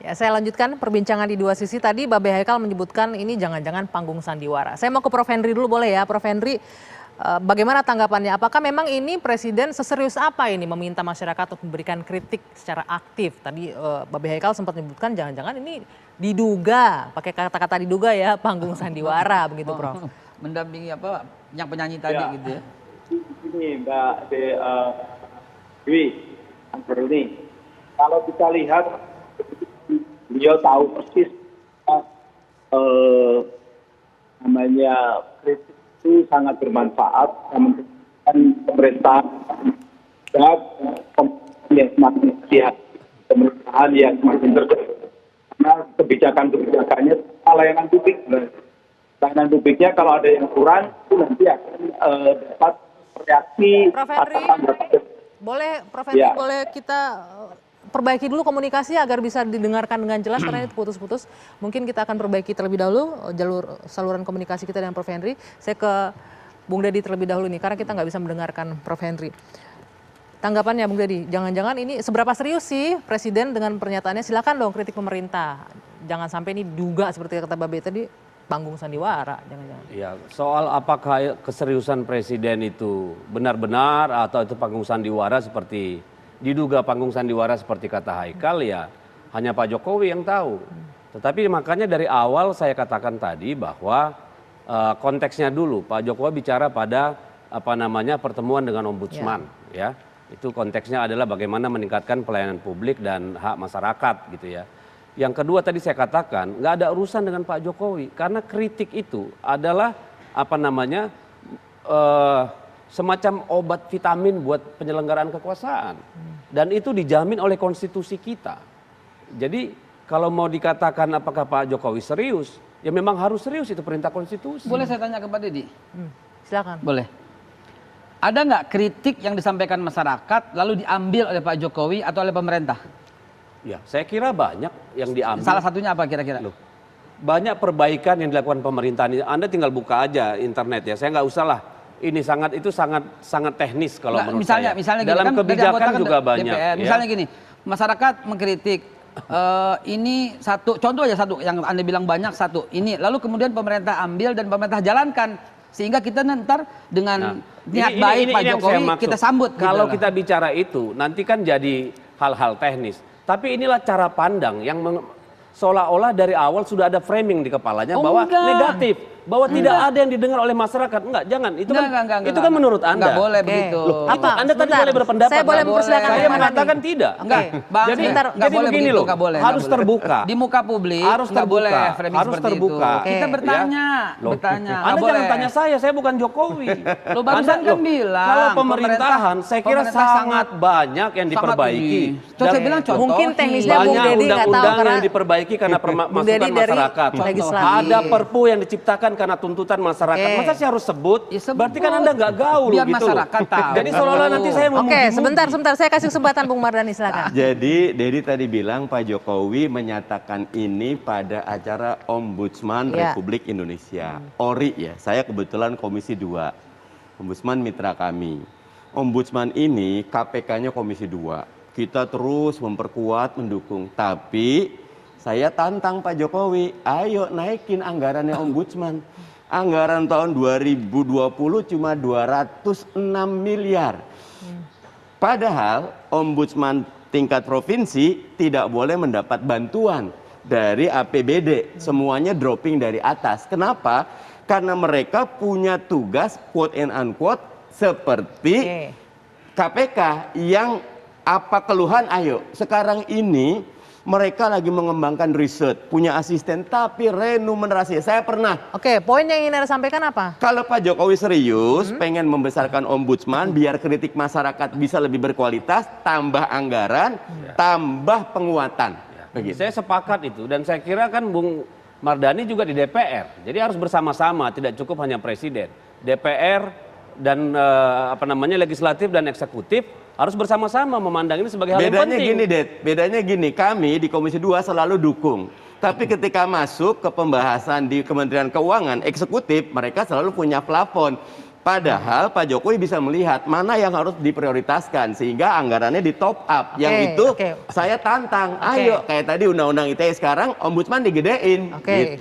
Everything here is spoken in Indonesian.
Ya, saya lanjutkan perbincangan di dua sisi. Tadi Babe Haikal menyebutkan ini jangan-jangan panggung sandiwara. Saya mau ke Prof. Henry dulu boleh ya, Prof. Henry. Bagaimana tanggapannya? Apakah memang ini Presiden seserius apa ini meminta masyarakat untuk memberikan kritik secara aktif? Tadi Babe Haikal sempat menyebutkan jangan-jangan ini diduga, pakai kata-kata diduga ya, panggung sandiwara begitu, Prof. Mendampingi apa yang penyanyi tadi ya, gitu ya. Ini Mbak Dwi, ini kalau kita lihat beliau tahu persis namanya kritik itu sangat bermanfaat dan pemerintah dan yang semakin sehat, pemerintahan yang semakin terdekat karena kebijakannya layanan publik. Layanan publiknya kalau ada yang kurang itu nanti akan dapat reaksi. Prof. Henry, Prof. Henry, boleh kita perbaiki dulu komunikasi agar bisa didengarkan dengan jelas karena itu putus-putus. Mungkin kita akan perbaiki terlebih dahulu saluran komunikasi kita dengan Prof. Henry. Saya ke Bung Deddy terlebih dahulu nih karena kita nggak bisa mendengarkan Prof. Henry. Tanggapannya Bung Deddy, jangan-jangan ini seberapa serius sih Presiden dengan pernyataannya? Silakan dong kritik pemerintah. Jangan sampai ini duga seperti kata Babe tadi panggung sandiwara, jangan-jangan. Ya, soal apakah keseriusan Presiden itu benar-benar atau itu panggung sandiwara seperti diduga panggung sandiwara seperti kata Haikal, ya hanya Pak Jokowi yang tahu. Tetapi makanya dari awal saya katakan tadi bahwa konteksnya dulu Pak Jokowi bicara pada pertemuan dengan Ombudsman, ya. Itu konteksnya adalah bagaimana meningkatkan pelayanan publik dan hak masyarakat gitu ya. Yang kedua tadi saya katakan nggak ada urusan dengan Pak Jokowi karena kritik itu adalah semacam obat vitamin buat penyelenggaraan kekuasaan dan itu dijamin oleh konstitusi kita. Jadi kalau mau dikatakan apakah Pak Jokowi serius, ya memang harus serius, itu perintah konstitusi. Boleh saya tanya ke Pak Deddy? Silakan. Boleh. Ada nggak kritik yang disampaikan masyarakat lalu diambil oleh Pak Jokowi atau oleh pemerintah? Ya, saya kira banyak yang diambil. Salah satunya apa kira-kira? Banyak perbaikan yang dilakukan pemerintah. Anda tinggal buka aja internet ya. Saya nggak usah lah. Ini sangat teknis kalau menurut misalnya, saya. Misalnya dalam gini, kebijakan juga banyak. DPR, ya. Misalnya gini, masyarakat mengkritik. Ini contoh aja satu yang Anda bilang banyak satu. Ini lalu kemudian pemerintah ambil dan pemerintah jalankan. Sehingga kita ntar dengan niat baik Pak Jokowi kita sambut. Kalau kita bicara itu nanti kan jadi hal-hal teknis. Tapi inilah cara pandang yang seolah-olah dari awal sudah ada framing di kepalanya bahwa negatif, bahwa tidak ada yang didengar oleh masyarakat. Enggak, jangan. Itu kan menurut Anda. Enggak boleh begitu. Loh, Anda tadi boleh berpendapat. Saya boleh mempersilakan. Saya mengatakan tidak. Enggak. Jadi begini loh. Harus terbuka. Di muka publik harus terbuka. Harus terbuka. Kita bertanya. Anda jangan tanya saya bukan Jokowi. Lo barusan kan bilang. Kalau pemerintahan saya kira sangat banyak yang diperbaiki. Saya bilang contoh. Mungkin teknisnya Bung Deddy nggak tahu undang-undang yang diperbaiki karena masukan masyarakat. Ada perpu yang diciptakan karena tuntutan masyarakat. Masa sih harus sebut? Berarti kan Anda nggak gaul biar gitu masyarakat tahu. Jadi seolah-olah nanti saya mau sebentar. Saya kasih kesempatan Bung Mardhani, silakan. Jadi Deddy tadi bilang Pak Jokowi menyatakan ini pada acara Ombudsman Republik Indonesia. ORI ya. Saya kebetulan Komisi 2. Ombudsman mitra kami. Ombudsman ini KPK-nya Komisi 2. Kita terus memperkuat, mendukung. Tapi saya tantang Pak Jokowi, ayo naikin anggarannya Ombudsman. Anggaran tahun 2020 cuma 206 miliar. Padahal Ombudsman tingkat provinsi tidak boleh mendapat bantuan dari APBD. Semuanya dropping dari atas. Kenapa? Karena mereka punya tugas quote and unquote seperti KPK yang apa keluhan ayo. Sekarang ini mereka lagi mengembangkan riset, punya asisten, tapi remunerasi. Saya pernah. Oke, poin yang ingin Anda sampaikan apa? Kalau Pak Jokowi serius pengen membesarkan Ombudsman, biar kritik masyarakat bisa lebih berkualitas, tambah anggaran, tambah penguatan. Saya sepakat itu, dan saya kira kan Bung Mardhani juga di DPR. Jadi harus bersama-sama, tidak cukup hanya Presiden. DPR dan legislatif dan eksekutif harus bersama-sama memandang ini sebagai hal yang penting. Bedanya gini, kami di Komisi 2 selalu dukung. Tapi ketika masuk ke pembahasan di Kementerian Keuangan, eksekutif, mereka selalu punya plafon. Padahal Pak Jokowi bisa melihat mana yang harus diprioritaskan sehingga anggarannya di top up. Yang itu saya tantang, ayo kayak tadi undang-undang ITE sekarang ombudsman digedein gitu.